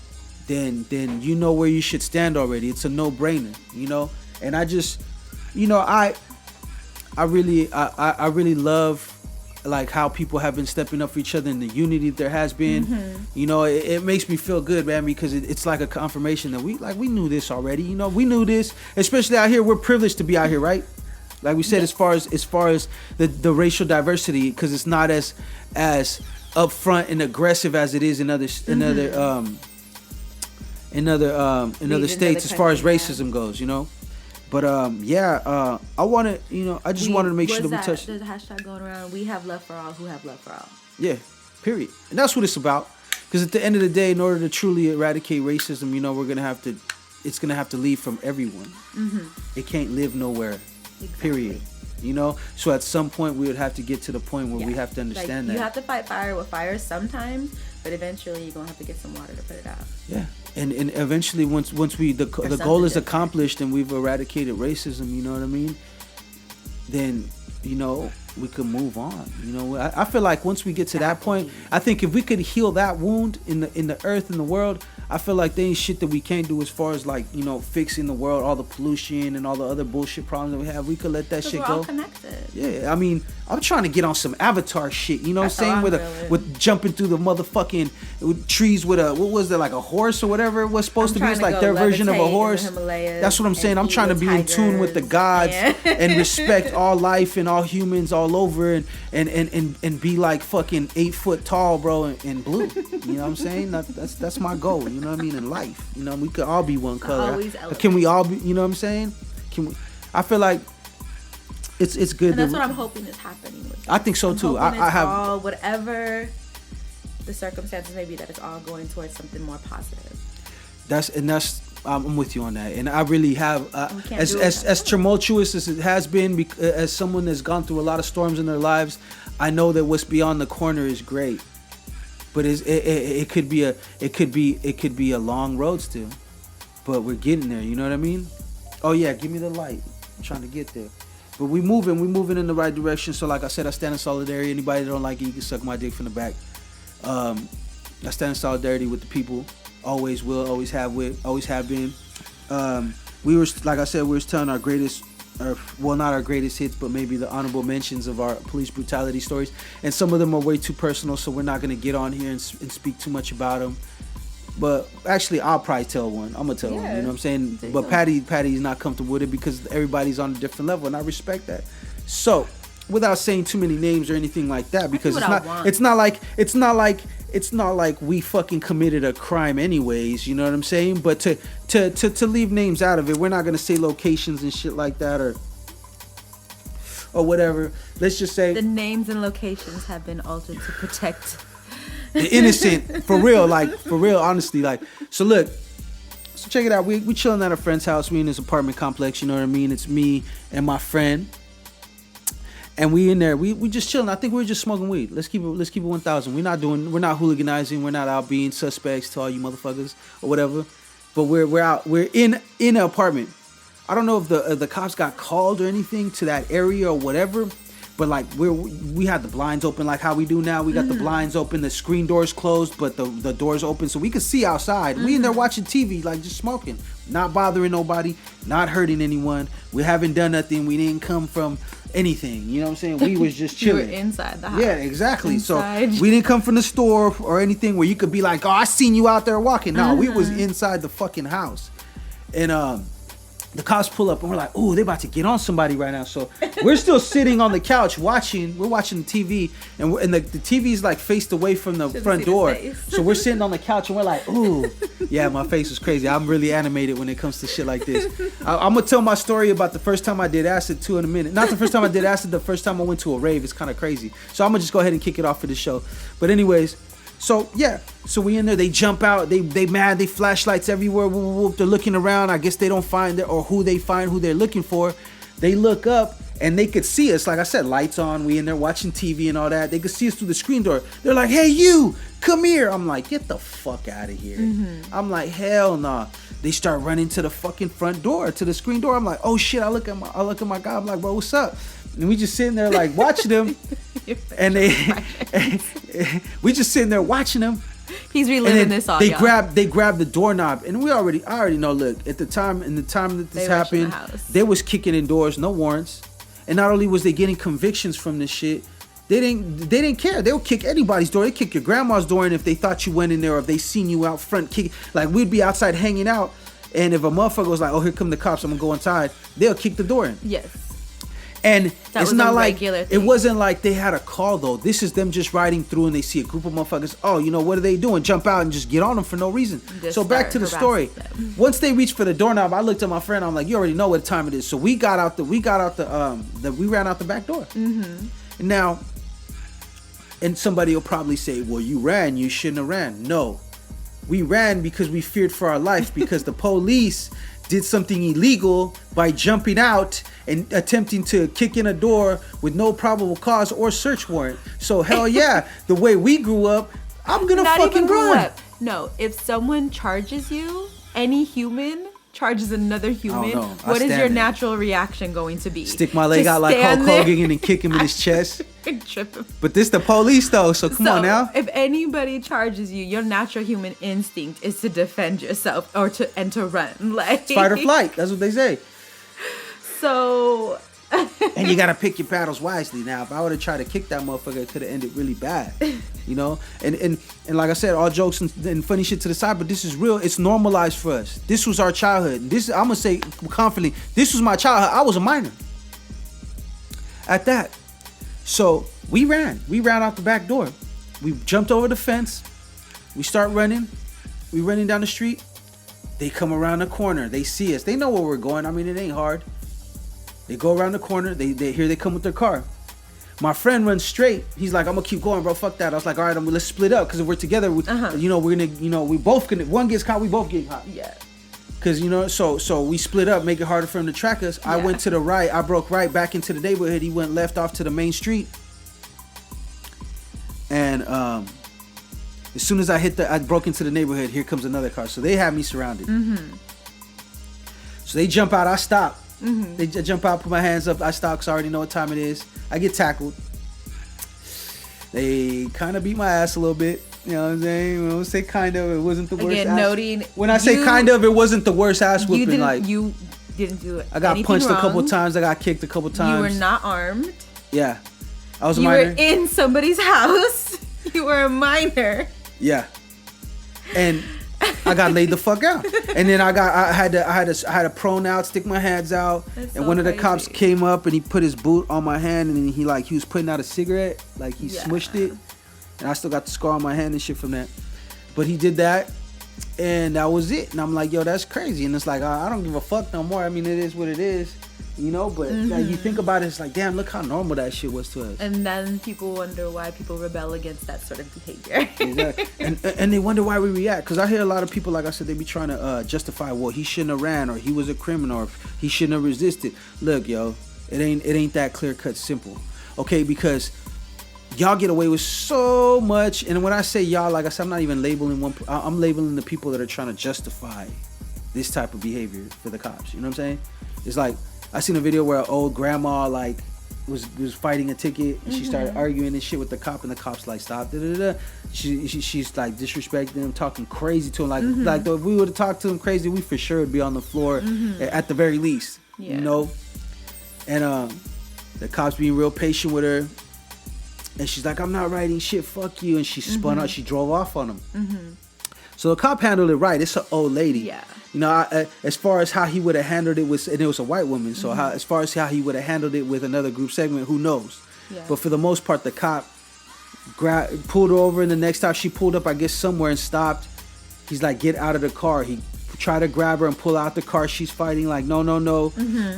S2: then you know where you should stand already. It's a no-brainer, you know. And I just, you know, I really love like how people have been stepping up for each other and the unity that there has been. Mm-hmm. You know, it makes me feel good, man, because it's like a confirmation that we knew this already. You know, we knew this, especially out here. We're privileged to be out here, right? Like we said, yes. as far as the racial diversity, because it's not as upfront and aggressive as it is in other states as far as racism goes, you know. But I wanted, you know, I just wanted to make sure that we touched.
S3: There's a hashtag going around. We have love for all who have love for all.
S2: Yeah, period. And that's what it's about. Because at the end of the day, in order to truly eradicate racism, you know, it's gonna have to leave from everyone. Mm-hmm. It can't live nowhere. Exactly. Period. You know, so at some point we would have to get to the point where we have to understand that
S3: you have to fight fire with fire sometimes, but eventually you're gonna have to get some water to put it out.
S2: Yeah, and eventually once the goal is accomplished and we've eradicated racism, you know what I mean? Then, you know, we could move on. You know, I feel like once we get to that point, I think if we could heal that wound in the earth and the world, I feel like there ain't shit that we can't do as far as, like, you know, fixing the world, all the pollution and all the other bullshit problems that we have. We could let that shit go.
S3: We're all connected.
S2: Yeah, I mean, I'm trying to get on some Avatar shit. You know what I'm saying? With jumping through the motherfucking trees with what was it, like a horse or whatever it was supposed to be? It's like their version of a horse. That's what I'm saying. I'm trying to be in tune with the gods and respect all life and all humans all over and be like fucking 8 foot tall, bro, and blue. You know what I'm saying? That's my goal. You know what I mean? In life, you know, we could all be one color. Can we all be? You know what I'm saying? Can we? I feel like it's good.
S3: And that's what I'm hoping is happening with you.
S2: I think so too. I have
S3: all, whatever the circumstances may be, that it's all going towards something more positive.
S2: That's I'm with you on that, and I really have as tumultuous as it has been, as someone that's gone through a lot of storms in their lives, I know that what's beyond the corner is great, but it could be a long road still, but we're getting there. You know what I mean? Oh yeah, give me the light. I'm trying to get there, but we moving in the right direction. So like I said, I stand in solidarity. Anybody that don't like it, you can suck my dick from the back. I stand in solidarity with the people. Always will, always have been. We were, like I said, we were telling our greatest, well, not our greatest hits, but maybe the honorable mentions of our police brutality stories. And some of them are way too personal, so we're not going to get on here and speak too much about them. But actually, I'll probably tell one. I'm going to tell one, you know what I'm saying? But Patty's not comfortable with it because everybody's on a different level, and I respect that. So, without saying too many names or anything like that, because it's not like we fucking committed a crime anyways, you know what I'm saying? But to leave names out of it, we're not gonna say locations and shit like that or whatever. Let's just say
S3: the names and locations have been altered to protect
S2: the innocent, for real, honestly, like. So look, so check it out. We chilling at a friend's house. We in this apartment complex, you know what I mean? It's me and my friend. And we in there, we just chilling. I think we're just smoking weed. Let's keep it 1,000. We're not hooliganizing. We're not out being suspects to all you motherfuckers or whatever. But we're out. We're in an apartment. I don't know if the cops got called or anything to that area or whatever. But like we had the blinds open like how we do now. We got the blinds open, the screen doors closed, but the doors open so we could see outside. We in there watching TV, like just smoking, not bothering nobody, not hurting anyone. We haven't done nothing. We didn't come from anything, you know what I'm saying? We was just chilling.
S3: You were inside the house.
S2: Yeah, exactly.
S3: Inside.
S2: So we didn't come from the store or anything where you could be like, oh, I seen you out there walking. No, we was inside the fucking house. And the cops pull up and we're like, ooh, they about to get on somebody right now. So we're still sitting on the couch watching. We're watching the TV, and the TV's like faced away from the front door. So we're sitting on the couch and we're like, ooh, yeah, my face was crazy. I'm really animated when it comes to shit like this. I'm gonna tell my story about the first time I did acid too in a minute. Not the first time I did acid, the first time I went to a rave. It's kind of crazy. So I'm gonna just go ahead and kick it off for the show. But anyways. So yeah, so we in there. They jump out. They mad. They flashlights everywhere. Whoop, whoop. They're looking around. I guess they don't find it, or who they find who they're looking for. They look up and they could see us. Like I said, lights on. We in there watching TV and all that. They could see us through the screen door. They're like, "Hey, you, come here." I'm like, "Get the fuck out of here." I'm like, "Hell nah." They start running to the fucking front door, to the screen door. I'm like, "Oh shit!" I look at my guy. I'm like, "Bro, what's up?" And we just sitting there like watching them. And we just sitting there watching them.
S3: He's reliving this all.
S2: They grab the doorknob, and I already know. Look, at the time that this happened, they was kicking in doors, no warrants, and not only was they getting convictions from this shit, they didn't care. They would kick anybody's door. They kick your grandma's door in if they thought you went in there, or if they seen you out front kicking. Like we'd be outside hanging out, and if a motherfucker was like, "Oh, here come the cops, I'm gonna go inside," they'll kick the door in.
S3: Yes.
S2: And
S3: that
S2: it's not like
S3: thing.
S2: It wasn't like they had a call though. This is them just riding through and they see a group of motherfuckers. Oh, you know what are they doing? Jump out and just get on them for no reason. So back to the story. Them. Once they reached for the doorknob, I looked at my friend. I'm like, you already know what time it is. So we ran out the back door. Now, and somebody will probably say, well, you ran. You shouldn't have ran. No, we ran because we feared for our life because the police did something illegal by jumping out and attempting to kick in a door with no probable cause or search warrant. So hell yeah, the way we grew up, I'm gonna
S3: Not
S2: fucking
S3: even grew
S2: run.
S3: Up. No, if someone charges you, any human charges another human, what is your natural reaction going to be?
S2: Stick my leg out like Hulk Hogan and kick him in his chest.
S3: Trip him.
S2: But this the police though, so come on now.
S3: If anybody charges you, your natural human instinct is to defend yourself or to run. Like
S2: it's fight or flight. That's what they say.
S3: So
S2: and you gotta pick your battles wisely. Now, if I would have tried to kick that motherfucker, it could have ended really bad. You know? And like I said, all jokes and funny shit to the side, but this is real. It's normalized for us. This was our childhood. This I'm gonna say confidently, this was my childhood. I was a minor. At that. So we ran out the back door. We jumped over the fence. We start running. We running down the street. They come around the corner. They see us. They know where we're going. I mean, it ain't hard. They go around the corner. They come with their car. My friend runs straight. He's like, I'm gonna keep going, bro. Fuck that. I was like, all right, let's split up because if we're together, we're gonna, we both gonna. One gets caught, we both get caught.
S3: Yeah.
S2: Cause so we split up, make it harder for him to track us. I went to the right. I broke right back into the neighborhood. He went left off to the main street. And as soon as I broke into the neighborhood. Here comes another car. So they have me surrounded. Mm-hmm. So they jump out. I stop. Mm-hmm. They jump out, put my hands up. I stop because I already know what time it is. I get tackled. They kind of beat my ass a little bit. You know what I'm saying? When I say kind of, it wasn't the worst.
S3: Again, noting.
S2: When I say kind of, it wasn't the worst ass whooping.
S3: You didn't do it.
S2: I got punched a couple times. I got kicked a couple times.
S3: You were not armed.
S2: Yeah, I was a
S3: minor.
S2: minor.
S3: You were in somebody's house. You were a minor.
S2: Yeah, and I got laid the fuck out. And then I had to prone out, stick my hands out. That's and one of the cops came up and he put his boot on my hand and he was putting out a cigarette, like he smushed it. And I still got the scar on my hand and shit from that. But he did that, and that was it. And I'm like, yo, that's crazy. And it's like, I don't give a fuck no more. I mean, it is what it is, you know? But like, you think about it, it's like, damn, look how normal that shit was to us.
S3: And then people wonder why people rebel against that sort of behavior.
S2: Exactly. And they wonder why we react. Because I hear a lot of people, like I said, they be trying to justify, well, he shouldn't have ran, or he was a criminal, or he shouldn't have resisted. Look, yo, it ain't that clear-cut simple. Okay, because y'all get away with so much, and when I say y'all, like I said, I'm not even labeling one. I'm labeling the people that are trying to justify this type of behavior for the cops. You know what I'm saying? It's like I seen a video where an old grandma like was fighting a ticket, and she started arguing and shit with the cop, and the cops like stop. She's like disrespecting him, talking crazy to him, like if we would have talked to him crazy, we for sure would be on the floor at the very least. Yeah. You know, and the cops being real patient with her. And she's like, I'm not writing shit, fuck you. And she spun out, she drove off on him. So the cop handled it right. It's an old lady. Yeah. You know, as far as how he would have handled it and it was a white woman. So as far as how he would have handled it with another group segment, who knows? Yeah. But for the most part, the cop pulled her over, and the next time she pulled up, I guess somewhere, and stopped. He's like, get out of the car. He tried to grab her and pull out the car. She's fighting like, no.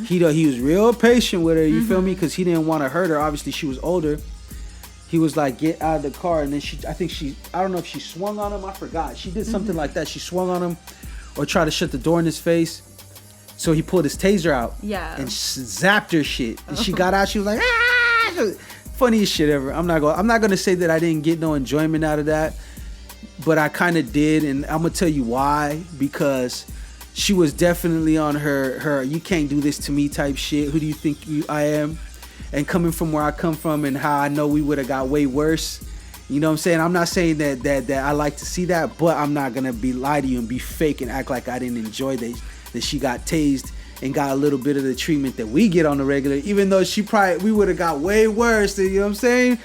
S2: He was real patient with her, you feel me? Because he didn't want to hurt her. Obviously, she was older. He was like, get out of the car. And then I don't know if she swung on him. I forgot. She did something like that. She swung on him or tried to shut the door in his face. So he pulled his taser out. Yeah. And zapped her shit. And she got out. She was like, ah! Funniest shit ever. I'm not going to say that I didn't get no enjoyment out of that. But I kind of did. And I'm going to tell you why. Because she was definitely on her you can't do this to me type shit. Who do you think I am? And coming from where I come from and how I know we would have got way worse. You know what I'm saying? I'm not saying that I like to see that, but I'm not going to lie to you and be fake and act like I didn't enjoy that she got tased and got a little bit of the treatment that we get on the regular, even though we would have got way worse. You know what I'm saying?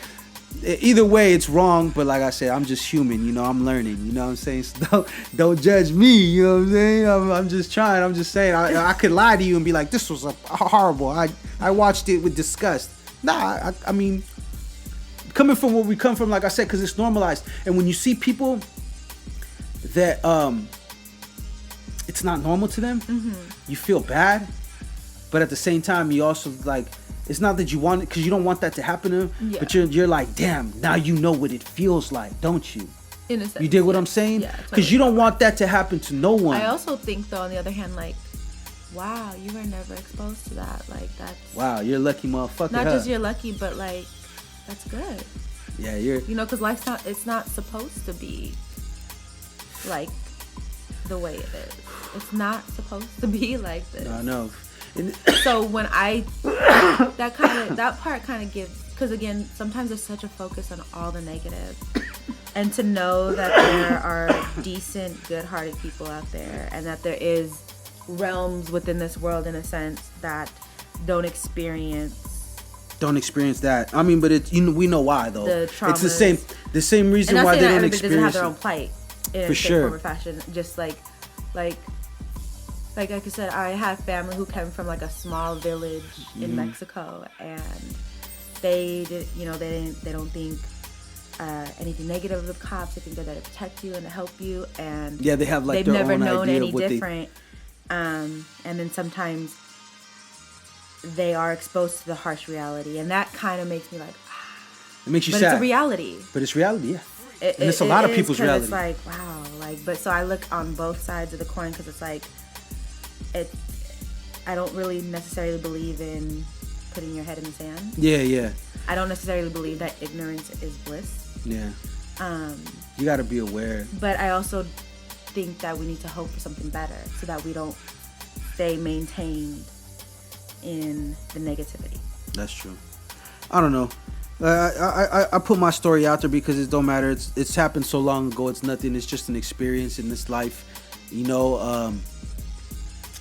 S2: Either way, it's wrong, but like I said, I'm just human, you know, I'm learning, you know what I'm saying? So don't judge me, you know what I'm saying? I'm just trying, I'm just saying, I could lie to you and be like, this was horrible, I watched it with disgust. Nah, I mean, coming from where we come from, like I said, because it's normalized, and when you see people that, it's not normal to them, you feel bad, but at the same time, you also like, it's not that you want it, because you don't want that to happen to him, but you're like, damn, now you know what it feels like, don't you? In a sense, you dig what I'm saying? Yeah, because you don't want that to happen to no one.
S3: I also think, though, on the other hand, like, wow, you were never exposed to that. Like, that's...
S2: Wow, you're a lucky motherfucker.
S3: Not just you're lucky, but, like, that's good.
S2: Yeah, you're...
S3: You know, because life's not... It's not supposed to be, like, the way it is. It's not supposed to be like this.
S2: I know.
S3: So when that part kind of gives, because again, sometimes there's such a focus on all the negative, and to know that there are decent, good-hearted people out there, and that there is realms within this world, in a sense, that don't experience
S2: that. I mean, but it's, you know, we know why though. It's the same reason why they don't experience.
S3: Doesn't have their own plight in
S2: for
S3: a
S2: sure.
S3: form or fashion. Just like I said, I have family who came from like a small village in Mexico, and they don't think anything negative of the cops. They think they're there to protect you and to help you, and
S2: they have like
S3: they've
S2: their
S3: never
S2: own
S3: known
S2: idea
S3: any
S2: of what
S3: different. And then sometimes they are exposed to the harsh reality, and that kind of makes me like,
S2: It makes you
S3: but
S2: sad.
S3: it's a reality.
S2: But it's reality, yeah. And it's a lot of people's reality.
S3: It's like, wow, like, but so I look on both sides of the coin because it's like, I don't really necessarily believe in putting your head in the sand.
S2: Yeah.
S3: I don't necessarily believe that ignorance is bliss.
S2: Yeah. You got to be aware.
S3: But I also think that we need to hope for something better so that we don't stay maintained in the negativity.
S2: That's true. I don't know. I put my story out there because it don't matter. It's happened so long ago. It's nothing. It's just an experience in this life, you know.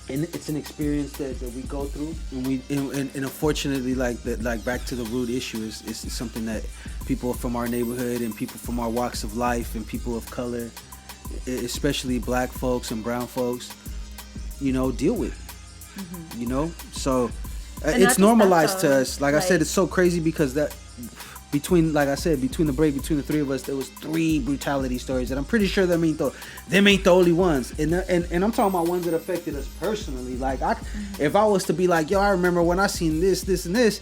S2: And it's an experience that we go through, and unfortunately, like back to the root issue is something that people from our neighborhood and people from our walks of life and people of color, especially black folks and brown folks, you know, deal with. Mm-hmm. You know, so it's normalized to us. Like I said, it's so crazy because that. Between the break between the three of us, there was 3 brutality stories, and I'm pretty sure them ain't the only ones. And I'm talking about ones that affected us personally. Like if I was to be like, yo, I remember when I seen this, and this,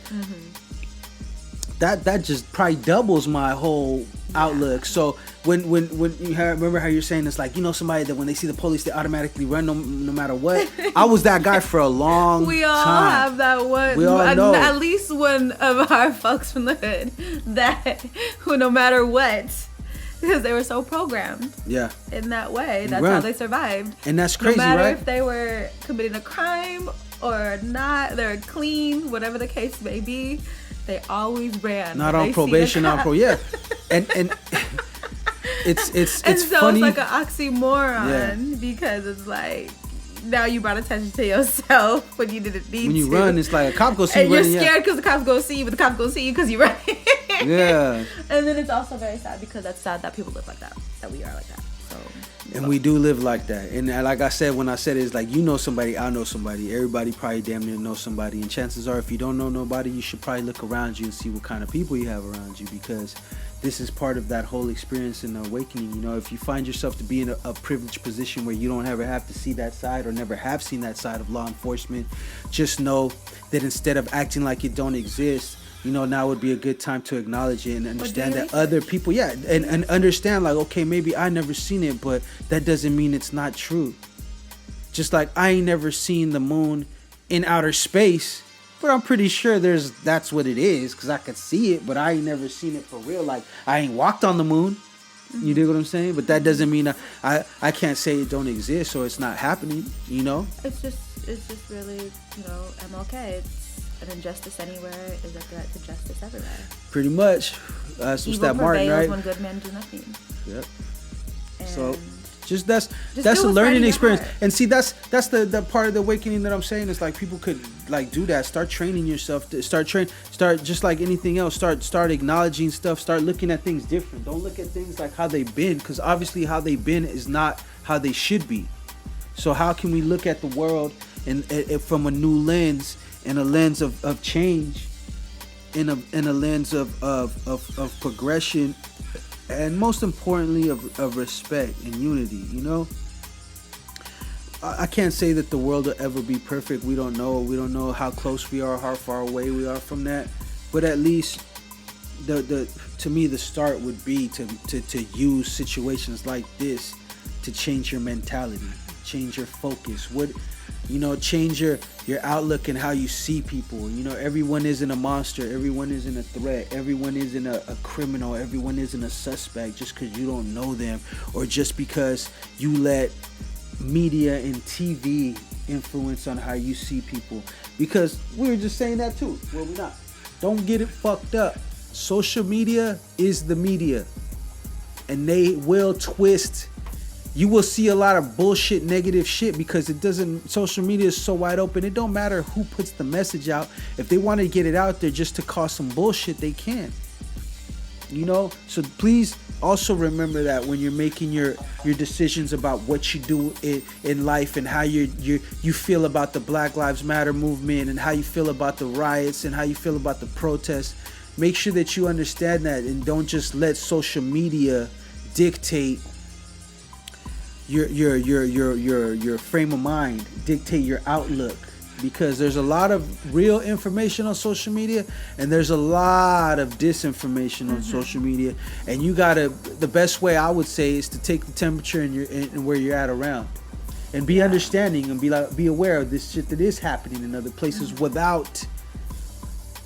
S2: that just probably doubles my whole outlook. So when you remember how you're saying it's like, you know, somebody that when they see the police they automatically run no matter what. I was that guy for a long time.
S3: We all have that one.
S2: We all know.
S3: At least one of our folks from the hood that who no matter what, because they were so programmed. Yeah. In that way, that's how they survived.
S2: And that's crazy, right?
S3: No matter if they were committing a crime or not, they're clean, whatever the case may be. They always ran.
S2: Not on probation, yeah. And it's
S3: and so
S2: funny.
S3: It's like an oxymoron because it's like now you brought attention to yourself when you didn't need to. When
S2: you run, it's like a cop go see you.
S3: And you're scared because the cop's gonna see you, but the cop's gonna see you because you're running. Yeah. And then it's also very sad because that's sad that people live like that we are like that. So.
S2: And we do live like that. And like I said, when I said it's like, you know somebody, I know somebody. Everybody probably damn near knows somebody. And chances are, if you don't know nobody, you should probably look around you and see what kind of people you have around you, because this is part of that whole experience in the awakening. You know, if you find yourself to be in a privileged position where you don't ever have to see that side or never have seen that side of law enforcement, just know that instead of acting like it don't exist, you know, now would be a good time to acknowledge it and understand that other people, and understand like, okay, maybe I never seen it, but that doesn't mean it's not true. Just like I ain't never seen the moon in outer space, but I'm pretty sure that's what it is, because I could see it, but I ain't never seen it for real. Like I ain't walked on the moon. You dig what I'm saying? But that doesn't mean I can't say it don't exist or it's not happening, you know?
S3: It's just really, you know, MLK. An injustice anywhere is a threat to justice everywhere.
S2: Pretty much. That's what's that Martin, right?
S3: When good men do nothing.
S2: Yep. And so just that's a learning experience. And see, that's the part of the awakening that I'm saying is like people could like do that. Start training yourself. Start just like anything else. Start acknowledging stuff. Start looking at things different. Don't look at things like how they've been, because obviously how they've been is not how they should be. So how can we look at the world and from a new lens? In a lens of change, in a lens of progression, and most importantly of respect and unity. You know, I can't say that the world will ever be perfect. We don't know. We don't know how close we are, how far away we are from that. But at least to me the start would be to use situations like this to change your mentality, change your focus. Change your outlook and how you see people. You know, everyone isn't a monster. Everyone isn't a threat. Everyone isn't a criminal. Everyone isn't a suspect just because you don't know them, or just because you let media and TV influence on how you see people. Because we were just saying that too. Well, we're not. Don't get it fucked up. Social media is the media, and they will twist. You will see a lot of bullshit, negative shit, because social media is so wide open. It don't matter who puts the message out. If they want to get it out there just to cause some bullshit, they can. You know? So please also remember that when you're making your decisions about what you do in life, and how you feel about the Black Lives Matter movement, and how you feel about the riots, and how you feel about the protests. Make sure that you understand that, and don't just let social media dictate your frame of mind, dictate your outlook. because there's a lot of real information on social media and there's a lot of disinformation on social media, and you gotta, the best way I would say is to take the temperature in where you're at around, and be understanding and be aware of this shit that is happening in other places without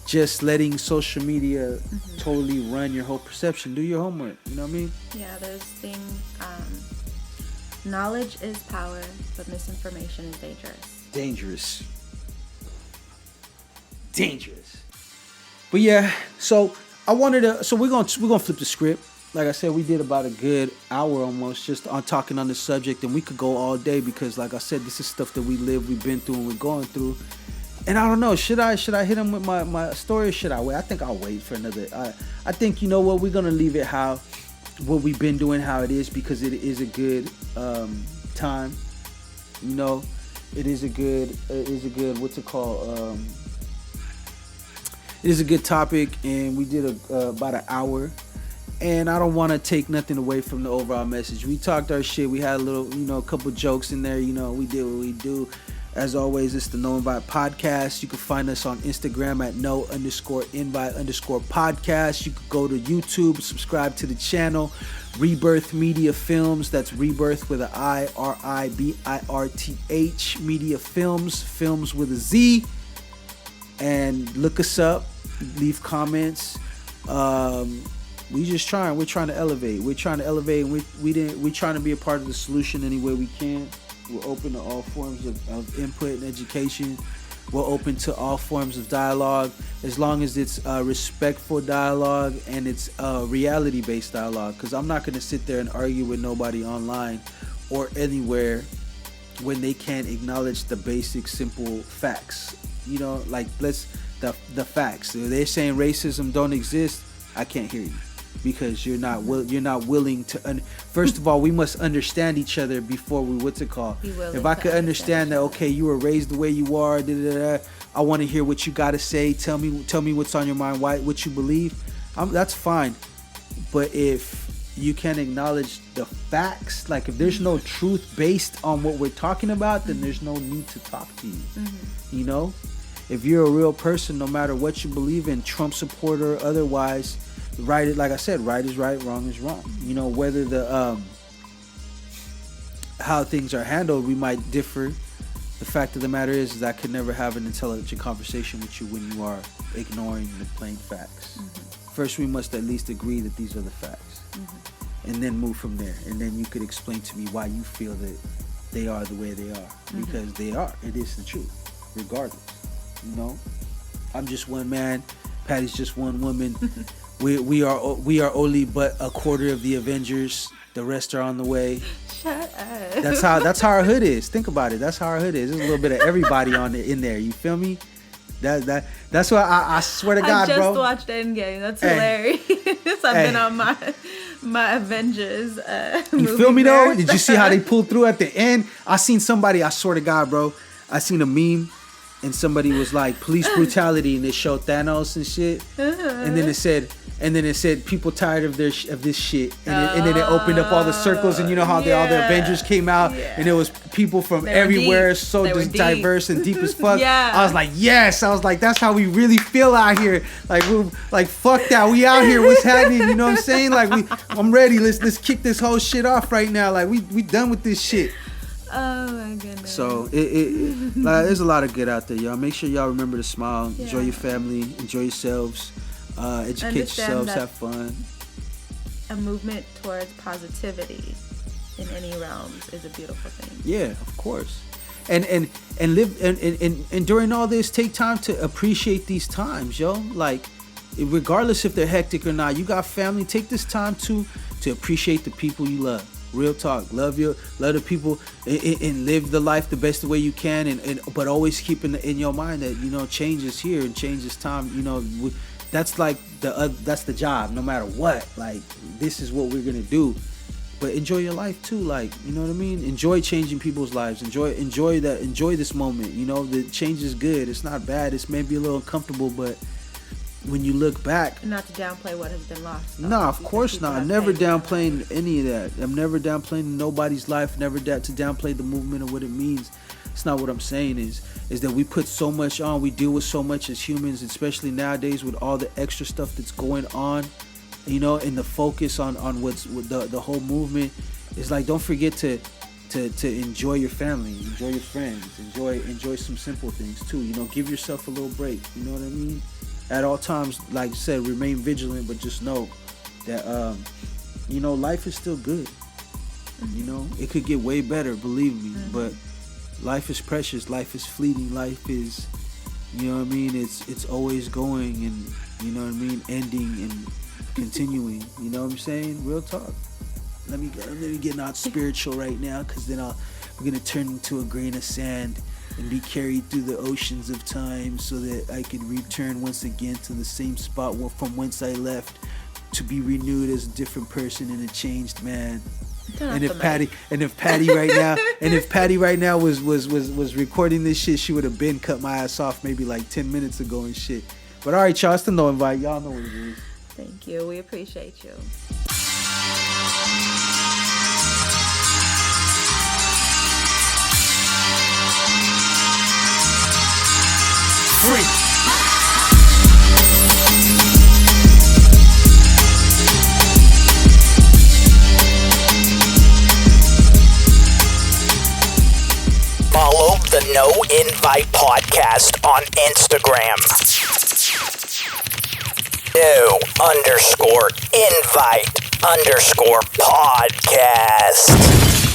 S2: just letting social media totally run your whole perception. Do your homework, you know what I mean?
S3: Yeah, there's knowledge is power, but misinformation is dangerous. Dangerous.
S2: But yeah, so I wanted to, so we're gonna flip the script. Like I said, we did about a good hour almost just on talking on this subject, and we could go all day because, like I said, this is stuff that we've been through and we're going through. And I don't know, should I hit him with my story, or should I wait? I think I'll wait for another. I think, you know what, we're gonna leave it what we've been doing, how it is, because it is a good time. You know, it is a good what's it called? It is a good topic, and we did about an hour. And I don't want to take nothing away from the overall message. We talked our shit. We had a little, you know, a couple jokes in there. You know, we did what we do. As always, it's the No Invite Podcast. You can find us on Instagram at no_invite_podcast. You can go to YouTube, subscribe to the channel, RiBirth Media Films. That's RiBirth with an I, RiBirth Media Films, films with a Z. And look us up, leave comments. We're trying to elevate. We're trying to elevate, and we're trying to be a part of the solution any way we can. We're open to all forms of input and education. We're open to all forms of dialogue, as long as it's respectful dialogue and it's reality-based dialogue. Because I'm not going to sit there and argue with nobody online or anywhere when they can't acknowledge the basic, simple facts. You know, like the facts. If they're saying racism don't exist, I can't hear you. Because you're not willing to. First of all, we must understand each other before we If I could understand that, okay, you were raised the way you are. I want to hear what you got to say. Tell me what's on your mind. What you believe. That's fine. But if you can't acknowledge the facts, like if there's no truth based on what we're talking about, then there's no need to talk to you. You know, if you're a real person, no matter what you believe in, Trump supporter, otherwise. Right, like I said, right is right, wrong is wrong. You know, whether the how things are handled, we might differ. The fact of the matter is I could never have an intelligent conversation with you when you are ignoring the plain facts. First, we must at least agree that these are the facts, and then move from there. And then you could explain to me why you feel that they are the way they are, because they are. It is the truth, regardless. You know, I'm just one man. Patty's just one woman. We are only but a quarter of the Avengers. The rest are on the way.
S3: Shut up.
S2: That's how our hood is. Think about it. That's how our hood is. There's a little bit of everybody in there. You feel me? That's what I swear to God, bro.
S3: I just watched Endgame. That's hilarious. I've been on my Avengers
S2: you feel me though? Did you see how they pulled through at the end? I seen somebody, I swear to God, bro. I seen a meme. And somebody was like, police brutality, and they showed Thanos and shit. And then it said people tired of this shit. And then it opened up all the circles, and you know how all the Avengers came out, and it was people from everywhere, so just diverse and deep as fuck. I was like, yes. I was like, that's how we really feel out here. Like we're like, fuck that, we out here. What's happening? You know what I'm saying? Like I'm ready. Let's kick this whole shit off right now. Like we done with this shit.
S3: Oh my goodness.
S2: So like, there's a lot of good out there, y'all. Make sure y'all remember to smile, enjoy your family, enjoy yourselves, educate yourselves, have fun.
S3: A movement towards positivity in any realms is a beautiful thing.
S2: Yeah, of course. And live and during all this, take time to appreciate these times, yo. Like, regardless if they're hectic or not, you got family. Take this time to appreciate the people you love. Real talk. Love the people and live the life the best way you can, but always keep in your mind that, you know, change is here and change is time. You know, that's like that's the job. No matter what, like, this is what we're gonna do. But enjoy your life too. Like, you know what I mean? Enjoy changing people's lives. Enjoy this moment. You know, the change is good. It's not bad. It's maybe a little uncomfortable, but when you look back,
S3: not to downplay what has been lost.
S2: No, of course not. I'm never downplaying any of that. I'm never downplaying nobody's life. Never to downplay the movement or what it means. It's not what I'm saying. Is that we put so much on, we deal with so much as humans, especially nowadays with all the extra stuff that's going on, you know, and the focus on what's with the whole movement. It's like, don't forget to enjoy your family, enjoy your friends, enjoy some simple things too. You know, give yourself a little break. You know what I mean? At all times, like I said, remain vigilant, but just know that you know, life is still good. You know, it could get way better, believe me. But life is precious. Life is fleeting. Life is, you know what I mean? It's always going, and you know what I mean, ending and continuing. You know what I'm saying? Real talk. Let me get not spiritual right now, because then we're gonna turn into a grain of sand and be carried through the oceans of time, so that I can return once again to the same spot from whence I left, to be renewed as a different person and a changed man. And if Patty right now was recording this shit, she would have been cut my ass off maybe like 10 minutes ago and shit. But all right, y'all, it's the No Invite. Y'all know what it is.
S3: Thank you. We appreciate you.
S1: Free. Follow the No Invite Podcast on Instagram. No_invite_podcast.